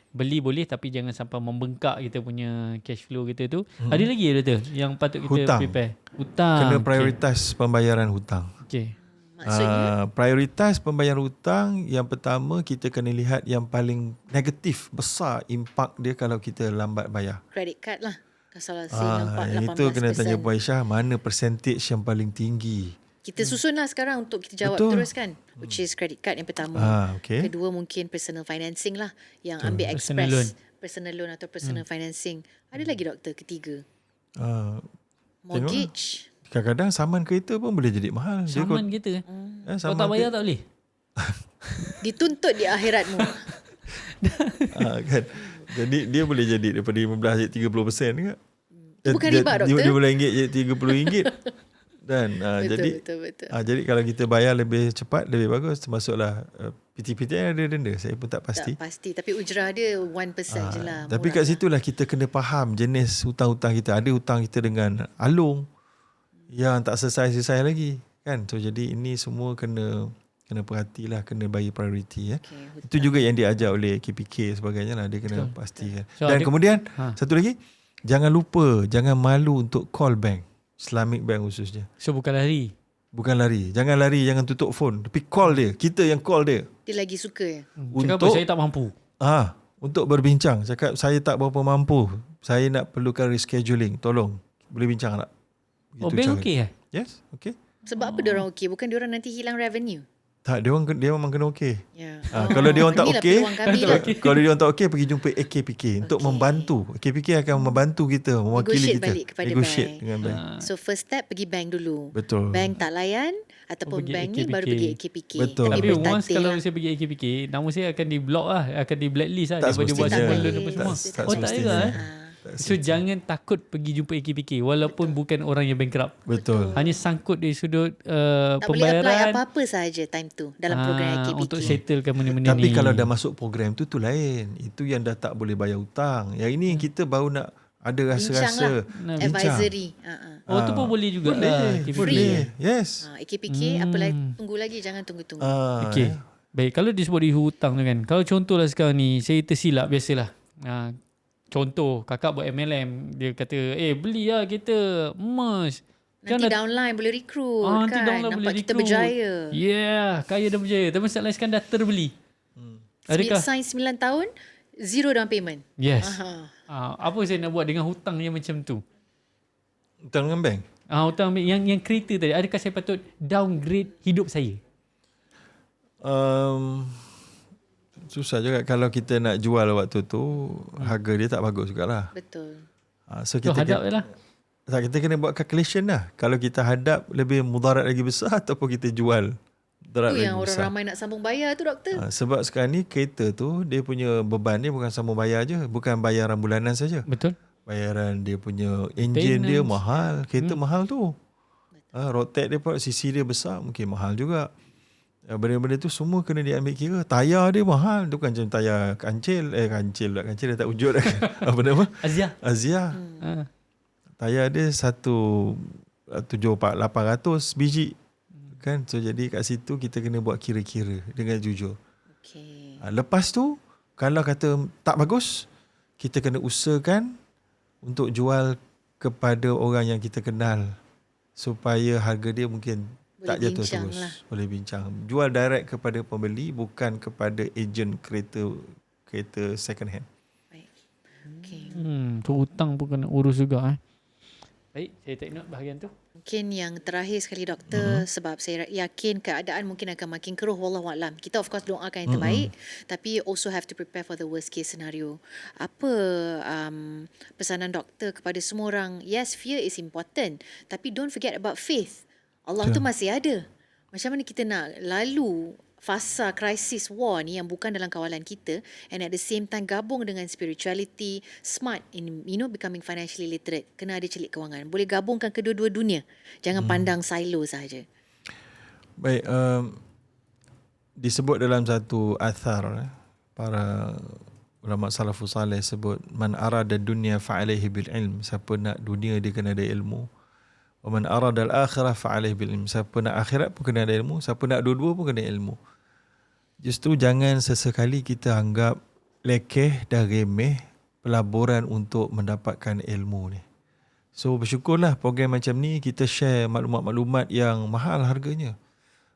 Beli boleh tapi jangan sampai membengkak kita punya cash flow kita tu. Ada lagi ya doktor yang patut kita Hutang. prepare? Hutang. Kena prioritas pembayaran hutang. Okay. Maksudnya? Prioritas pembayaran hutang, yang pertama kita kena lihat yang paling negatif, besar impak dia kalau kita lambat bayar. Credit card lah. Kalau saya nampak 18%. Yang itu kena tanya Puan Aisyah, mana percentage yang paling tinggi. Kita susun lah sekarang untuk kita jawab Betul. terus kan. Which is credit card yang pertama. Okay. Kedua mungkin personal financing lah. Yang ambil Personal express. loan. Personal loan atau personal financing. Ada lagi doktor ketiga. Mortgage. Kadang-kadang saman kereta pun boleh jadi mahal. Saman kita. Kalau tak bayar tak boleh. Dituntut di akhiratmu. Kan? Jadi dia boleh jadi daripada 15 jadi 30% ke? Bukan riba, doktor. RM15 jadi RM30. Dan Betul. jadi kalau kita bayar lebih cepat, lebih bagus. Termasuklah PT-PT ada denda. Saya pun tak pasti. Tak pasti. Tapi ujrah dia 1% je lah. Tapi kat situlah kita kena faham jenis hutang-hutang kita. Ada hutang kita dengan alung yang tak selesai-selesai lagi. Kan? So jadi ini semua kena perhatilah, kena bagi priority. Okay, itu juga yang diajar oleh KPK sebagainya lah. Dia kena pastikan. So, dan kemudian satu lagi, jangan lupa, jangan malu untuk call bank. Islamic Bank khususnya. So bukan lari. Bukan lari. Jangan lari, jangan tutup phone. Tapi call dia. Kita yang call dia. Dia lagi suka ya. Cakap apa, saya tak mampu. Untuk berbincang. Cakap saya tak berapa mampu. Saya nak perlukan rescheduling. Tolong. Boleh bincang tak? Bank okey eh? Yes, okey. Sebab apa diorang okey? Bukan diorang nanti hilang revenue? Tak, dia memang kena okey. Ya. Kalau dia orang tak inilah okey, peluang kami lah. kalau dia orang tak okey, pergi jumpa AKPK untuk membantu. AKPK akan membantu kita, mewakili Negotiate kita. balik kepada Negotiate bank. dengan bank. So first step pergi bank dulu. Betul. Bank tak layan ataupun pergi bank ni AKPK. baru pergi AKPK. Betul. Tapi Tapi once bertatih kalau lah. saya pergi AKPK, nama saya akan di block lah, akan di blacklist lah Tak daripada buat semestinya. semua loan apa semua. Tak Oh tak semestinya. juga So jangan takut pergi jumpa AKPK walaupun bukan orang yang bankrupt. Betul. Hanya sangkut dari sudut Tak boleh apply pembayaran apa-apa sahaja time tu dalam program AKPK. untuk settlekan benda-benda Tapi ni. kalau dah masuk program tu lain. Itu yang dah tak boleh bayar hutang. Yang ini kita baru nak ada rasa-rasa Bincang lah. Advisory. Oh tu pun boleh juga lah AKPK. Boleh. Yes. AKPK apa lagi? Tunggu lagi. Jangan tunggu-tunggu. Okey. Baik, kalau disebut di hutang tu kan. Kalau contohlah sekarang ni saya tersilap biasalah. Contoh kakak buat MLM, dia kata beli lah kereta emas. Nanti downline boleh recruit nanti kan. downline Nampak boleh kita recruit. berjaya. Yeah, kaya dan berjaya. Tapi masalah sekarang dah terbeli. Adakah? Sign 9 tahun, zero down payment. Yes. Apa saya nak buat dengan hutang yang macam tu? Hutang dengan bank? Hutang yang kereta tadi. Adakah saya patut downgrade hidup saya? Susah juga kalau kita nak jual waktu tu, harga dia tak bagus jugalah. Betul. So kita kita kena buat calculation lah. Kalau kita hadap lebih mudarat lagi besar ataupun kita jual mudarat lagi besar. Yang orang ramai nak sambung bayar tu doktor. Sebab sekarang ni kereta tu dia punya beban dia bukan sambung bayar je, bukan bayaran bulanan saja. Betul. Bayaran dia punya enjin dia mahal, kereta mahal tu. Road tax dia pun CC dia besar, mungkin mahal juga. Benda-benda tu semua kena diambil kira. Tayar dia mahal, tu bukan macam tayar kancil pula, kancil dah tak wujud dah. Apa nama? Azia. Tayar dia 800 biji kan. So jadi kat situ kita kena buat kira-kira dengan jujur. Okay. Lepas tu kalau kata tak bagus, kita kena usahakan untuk jual kepada orang yang kita kenal supaya harga dia mungkin boleh tak jatuh bincang terus. lah. Boleh bincang. Jual direct kepada pembeli, bukan kepada ejen kereta second hand. Baik. Okay. Tu hutang pun kena urus juga. Baik, saya take note bahagian tu. Mungkin yang terakhir sekali doktor, sebab saya yakin keadaan mungkin akan makin keruh, wallahualam. Kita of course doakan yang terbaik, tapi also have to prepare for the worst case scenario. Apa pesanan doktor kepada semua orang? Yes, fear is important, tapi don't forget about faith. Allah tu masih ada. Macam mana kita nak lalu fasa krisis war ni yang bukan dalam kawalan kita, and at the same time gabung dengan spirituality, smart in becoming financially literate. Kena ada celik kewangan. Boleh gabungkan kedua-dua dunia. Jangan pandang silo sahaja. Baik, disebut dalam satu athar, para ulama salafus salih sebut, man arada dunya fa'alaihi bil ilm. Siapa nak dunia dia kena ada ilmu. Wa man arada al-akhirah fa'alaihi bil ilm. Siapa nak akhirat pun kena ada ilmu, siapa nak dua-dua pun kena ilmu. Justru jangan sesekali kita anggap lekeh dan remeh pelaburan untuk mendapatkan ilmu ni. So bersyukurlah program macam ni kita share maklumat-maklumat yang mahal harganya.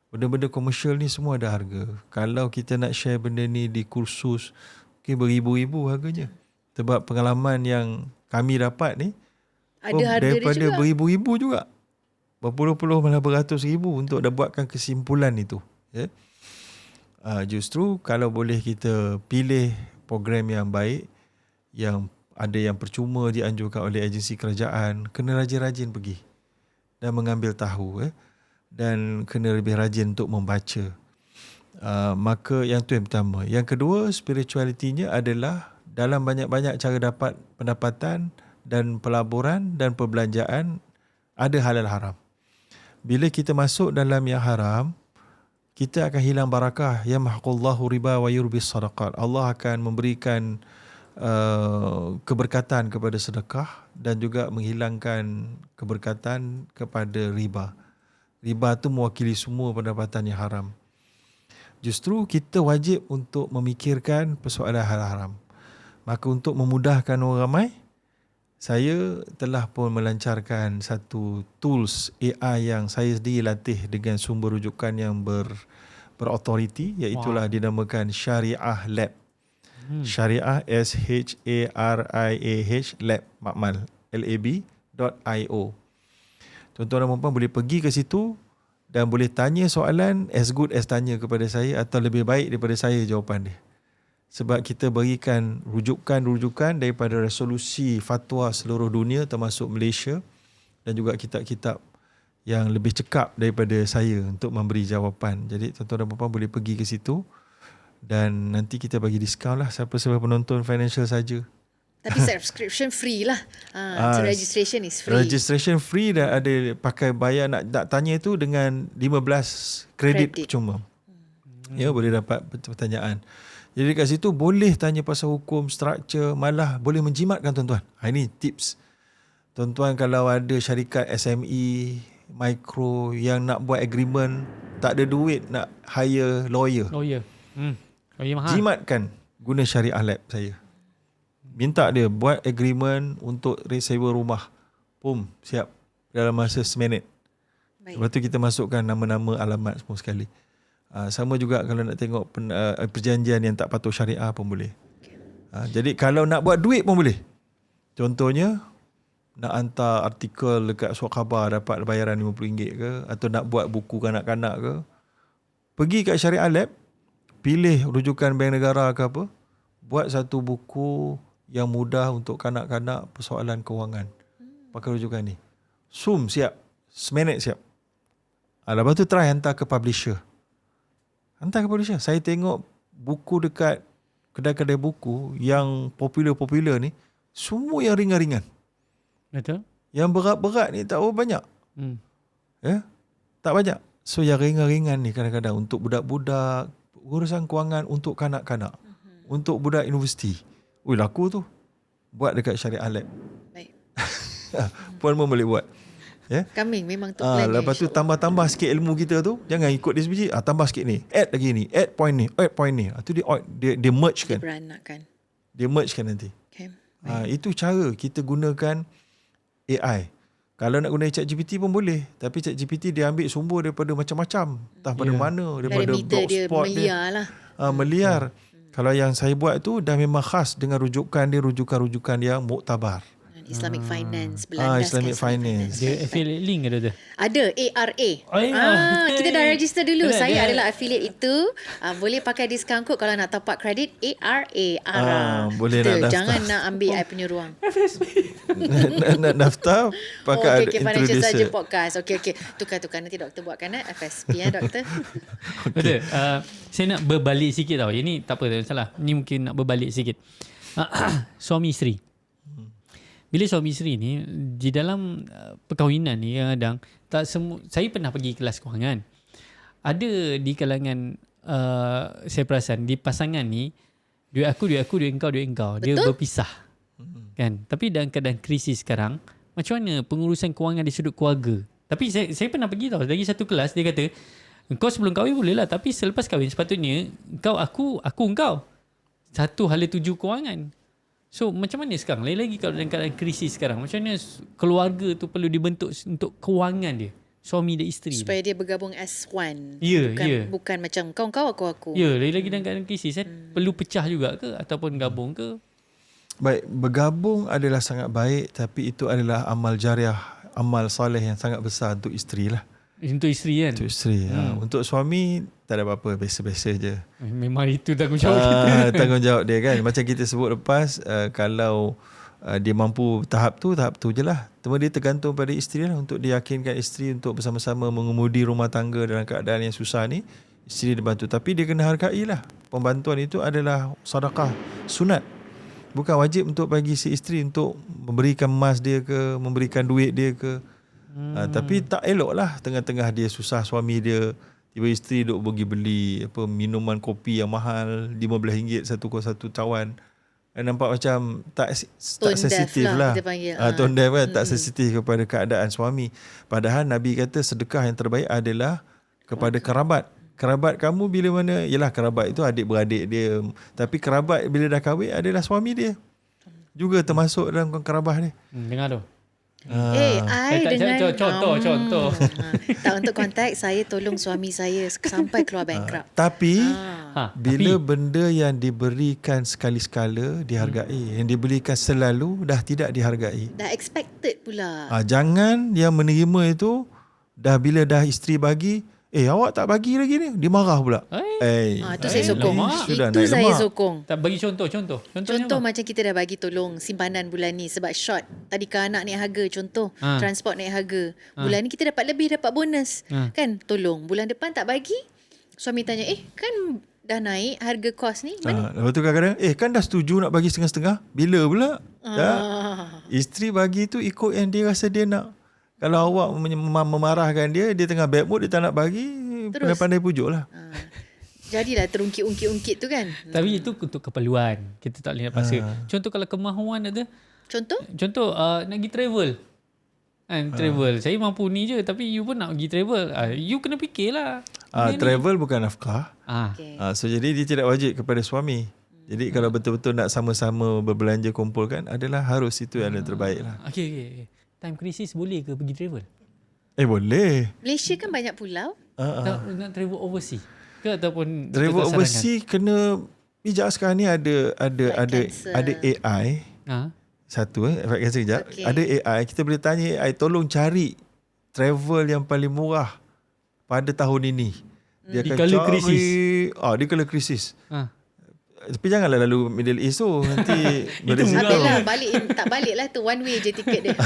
Benda-benda komersial ni semua ada harga. Kalau kita nak share benda ni di kursus, mungkin beribu-ribu harganya. Sebab pengalaman yang kami dapat ni, Ada harga daripada dia juga. beribu-ribu juga. Berpuluh-puluh malah beratus ribu untuk dah buatkan kesimpulan itu. Ya? Justru kalau boleh kita pilih program yang baik, yang ada yang percuma dianjurkan oleh agensi kerajaan, kena rajin-rajin pergi dan mengambil tahu. Dan kena lebih rajin untuk membaca. Maka yang tu yang pertama. Yang kedua, spiritualitinya adalah dalam banyak-banyak cara dapat pendapatan dan pelaburan dan perbelanjaan, ada halal haram. Bila kita masuk dalam yang haram, kita akan hilang barakah. Yamhaqullahu riba wa yurbis sadaqat. Allah akan memberikan keberkatan kepada sedekah dan juga menghilangkan keberkatan kepada riba. Riba tu mewakili semua pendapatan yang haram. Justru kita wajib untuk memikirkan persoalan halal haram. Maka untuk memudahkan orang ramai, saya telah pun melancarkan satu tools AI yang saya sendiri latih dengan sumber rujukan yang berautoriti, iaitulah dinamakan Syariah Lab. Syariah SHARIAH Lab Makmal lab.io. Tuan-tuan dan puan boleh pergi ke situ dan boleh tanya soalan as good as tanya kepada saya, atau lebih baik daripada saya jawapan dia. Sebab kita berikan rujukan daripada resolusi fatwa seluruh dunia termasuk Malaysia, dan juga kitab-kitab yang lebih cekap daripada saya untuk memberi jawapan. Jadi tuan-tuan dan puan boleh pergi ke situ dan nanti kita bagi diskaun lah siapa penonton financial saja. Tapi subscription free lah. So registration is free. Registration free dan ada pakai bayar nak tanya tu dengan 15 kredit percuma. Ya, boleh dapat pertanyaan. Jadi kat situ boleh tanya pasal hukum, structure, malah boleh menjimatkan tuan-tuan. Ini tips. Tuan-tuan kalau ada syarikat SME, micro yang nak buat agreement, tak ada duit nak hire lawyer. Lawyer mahal. Jimatkan guna Syariah Lab saya. Minta dia buat agreement untuk sewa rumah. Siap dalam masa seminit. Baik. Lepas tu kita masukkan nama-nama, alamat semua sekali. Sama juga kalau nak tengok perjanjian yang tak patuh syariah pun boleh. Jadi kalau nak buat duit pun boleh. Contohnya, nak hantar artikel dekat surat khabar dapat bayaran RM50 ke, atau nak buat buku kanak-kanak ke, pergi kat Syariah Lab, pilih rujukan Bank Negara ke apa, buat satu buku yang mudah untuk kanak-kanak persoalan kewangan. Pakai rujukan ni. Siap. Seminit siap. Lepas tu try hantar ke publisher. Saya tengok buku dekat kedai-kedai buku yang popular-popular ni, semua yang ringan-ringan. Betul. Yang berat-berat ni tak banyak. Tak banyak. So yang ringan-ringan ni kadang-kadang untuk budak-budak, urusan kewangan untuk kanak-kanak, untuk budak universiti. Laku tu. Buat dekat Syariah Lab. Baik. Puan pun boleh buat. Coming memang tu plan. Lepas tu tambah sikit ilmu kita tu. Jangan ikut dia sebiji. Tambah sikit ni. Add lagi ni. Add point ni. Tu dia merge kan. Beranakkan. Dia merge kan nanti. Okay. Itu cara kita gunakan AI. Kalau nak guna ChatGPT pun boleh. Tapi ChatGPT dia ambil sumber daripada macam-macam. Entah pada mana. Daripada blogspot dia. Meliar. Kalau yang saya buat tu dah memang khas dengan rujukan dia, rujukan-rujukan yang muktabar. Islamic Finance, berlandas Islamic Finance. Dia affiliate link ada tu? Ada, ARA. Kita dah register dulu. Saya adalah affiliate itu. Boleh pakai discount code kalau nak top up kredit ARA. Boleh nak daftar. Jangan nak ambil I punya ruang. nak daftar pakai okay, introducer. Financial Saja Podcast. Okay. Tukar. Nanti doktor buatkan FSP doktor. Betul. Saya nak berbalik sikit tau. Ini tak apa, tak salah. Ini mungkin nak berbalik sikit. Suami isteri. Bila suami isteri ni di dalam perkahwinan ni kadang tak semua, saya pernah pergi kelas kewangan. Ada di kalangan saya perasan di pasangan ni duit aku, duit engkau. Betul? Dia berpisah. Kan? Tapi dalam keadaan krisis sekarang, macam mana pengurusan kewangan di sudut keluarga? Tapi saya pernah pergi tau, lagi satu kelas dia kata, engkau sebelum kahwin boleh lah, tapi selepas kahwin sepatutnya engkau aku engkau. Satu hala tuju kewangan. So macam mana sekarang? Lagi-lagi kalau dalam keadaan krisis sekarang, macam mana keluarga tu perlu dibentuk untuk kewangan dia, suami dan isteri supaya dia bergabung as one. Bukan macam kau aku. Ya, lagi-lagi dalam keadaan krisis perlu pecah juga ke ataupun gabung ke? Baik, bergabung adalah sangat baik, tapi itu adalah amal jariah, amal soleh yang sangat besar untuk isteri lah. Untuk isteri kan? Untuk isteri. Untuk suami tak ada apa-apa, biasa-biasa je. Memang itu tanggungjawab kita. Tanggungjawab dia kan. Macam kita sebut lepas, kalau dia mampu tahap tu je lah. Cuma dia tergantung pada isteri lah, untuk diyakinkan isteri untuk bersama-sama mengemudi rumah tangga dalam keadaan yang susah ni. Isteri dibantu. Tapi dia kena hargai lah. Pembantuan itu adalah sedekah sunat. Bukan wajib untuk bagi si isteri untuk memberikan emas dia ke, memberikan duit dia ke. Tapi tak elok lah tengah-tengah dia susah, suami dia, tiba isteri duk pergi beli minuman kopi yang mahal RM15 satu cawan. Nampak macam tak sensitif lah. Tone deaf kan, tak sensitif kepada keadaan suami. Padahal Nabi kata sedekah yang terbaik adalah kepada kerabat. Kerabat kamu bila mana? Yalah, kerabat itu adik-beradik dia. Tapi kerabat bila dah kahwin adalah suami dia. Juga termasuk dalam kerabat dia. Dengar tu. Dengan contoh. Tak, untuk konteks saya tolong suami saya sampai keluar bankrupt. Tapi bila benda yang diberikan sekali-sekala dihargai, yang diberikan selalu dah tidak dihargai. Dah expected pula. Jangan yang menerima itu bila dah isteri bagi, awak tak bagi lagi ni, dia marah pula. Itu saya sokong. Itu saya sokong. Tak bagi contoh. Contoh macam kita dah bagi tolong simpanan bulan ni sebab short. Tadi ke anak naik harga, contoh. Transport naik harga. Bulan ni kita dapat lebih, dapat bonus. Kan, tolong. Bulan depan tak bagi, suami tanya, kan dah naik harga kos ni, mana? Lepas tu kadang-kadang, kan dah setuju nak bagi setengah-setengah. Bila pula? Isteri bagi tu ikut yang dia rasa dia nak. Kalau awak memarahkan dia tengah bad mood, dia tak nak bagi, pandai-pandai pujuk lah. Jadilah terungkit-ungkit tu kan. Tapi itu untuk keperluan. Kita tak boleh nak paksa. Contoh kalau kemahuan ada. Contoh nak pergi travel. Travel. Saya mampu ni je, tapi you pun nak pergi travel. You kena fikirlah. Travel bukan nafkah. Okay. So jadi dia tidak wajib kepada suami. Jadi kalau betul-betul nak sama-sama berbelanja kumpulkan, adalah harus itu yang terbaik lah. Okay. Time krisis boleh ke pergi travel? Boleh. Malaysia kan banyak pulau. Nak travel overseas ke ataupun travel overseas kena bijak. Sekarang ni ada AI Satu flight cancel kejap. Okay. Ada AI, kita boleh tanya AI tolong cari travel yang paling murah pada tahun ini. Dia Di akan kala cari, krisis. di kala krisis. Ha. Tapi janganlah lalu Middle East tu nanti berisiko. Habislah tak balik lah tu, one way je tiket dia.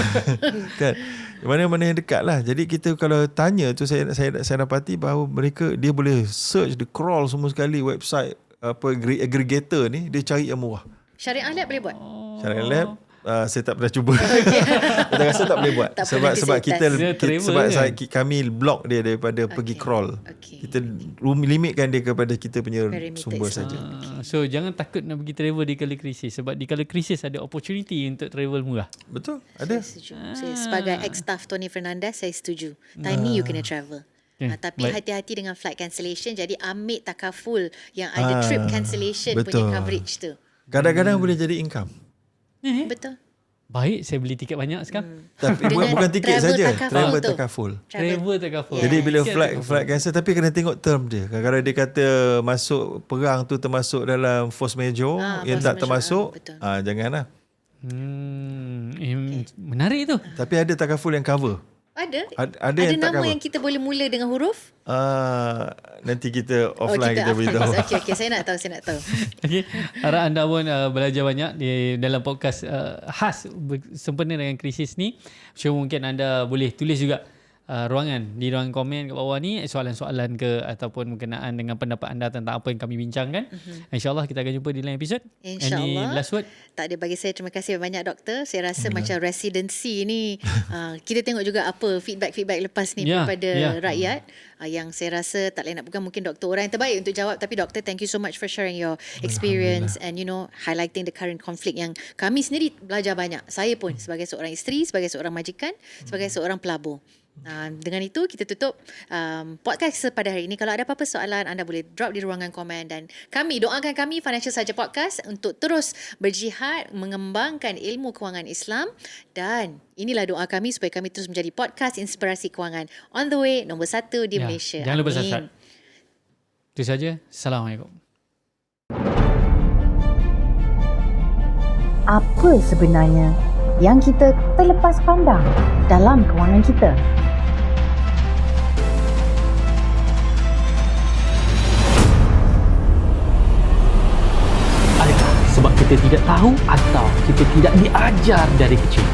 Kan, mana-mana yang dekat lah. Jadi kita kalau tanya tu, saya dapati bahawa mereka, dia boleh search, dia crawl semua sekali website aggregator ni, dia cari yang murah. Syariah Lab boleh buat? Syariah Lab saya tak pernah cuba. Saya rasa tak boleh buat. Tak pernah sebab kita travel sebab kan? kami block dia daripada pergi crawl. Okay. Kita limitkan dia kepada kita punya Perimeter sumber Islam. saja. So jangan takut nak pergi travel di kala krisis, sebab di kala krisis ada opportunity untuk travel murah. Betul? Ada. Saya setuju. Saya sebagai ex-staff Tony Fernandez, saya setuju. Time ni you kena travel. Okay, Tapi baik. hati-hati dengan flight cancellation. Jadi ambil takaful yang ada trip cancellation betul. punya coverage tu. Kadang-kadang boleh jadi income. Betul. Baik, saya beli tiket banyak sekarang. Tapi Dengan bukan tiket travel saja, takaful travel tu. takaful. Travel tak cover. Jadi bila Siap flight cancel, tapi kena tengok term dia. Kadang-kadang dia kata masuk perang tu termasuk dalam force major, yang force tak majeure, termasuk, betul. janganlah. Menarik tu. Tapi ada takaful yang cover. Ada yang tak nama cover. yang kita boleh mula dengan huruf? Nanti kita offline kita beritahu. Okay, saya nak tahu. Okay. Harap anda pun belajar banyak di dalam podcast khas sempena dengan krisis ni. So mungkin anda boleh tulis juga di ruangan komen kat bawah ni soalan-soalan ke ataupun berkenaan dengan pendapat anda tentang apa yang kami bincangkan. InsyaAllah kita akan jumpa di lain episod. Any InsyaAllah. last word? Tak ada, bagi saya terima kasih banyak doktor. Saya rasa macam residency ni kita tengok juga apa feedback lepas ni daripada rakyat. Yang saya rasa tak lain nak bukan mungkin doktor orang yang terbaik untuk jawab. Tapi doktor, thank you so much for sharing your experience and highlighting the current conflict yang kami sendiri belajar banyak. Saya pun sebagai seorang isteri, sebagai seorang majikan, sebagai seorang pelabur. Dengan itu kita tutup podcast pada hari ini. Kalau ada apa-apa soalan, anda boleh drop di ruangan komen, dan kami doakan kami Financial Saja Podcast untuk terus berjihad mengembangkan ilmu kewangan Islam, dan inilah doa kami supaya kami terus menjadi podcast inspirasi kewangan on the way nombor 1 di Malaysia. Jangan lupa Amin. subscribe. Itu saja. Assalamualaikum. Apa sebenarnya yang kita terlepas pandang dalam kewangan kita? Adakah sebab kita tidak tahu atau kita tidak diajar dari kecil?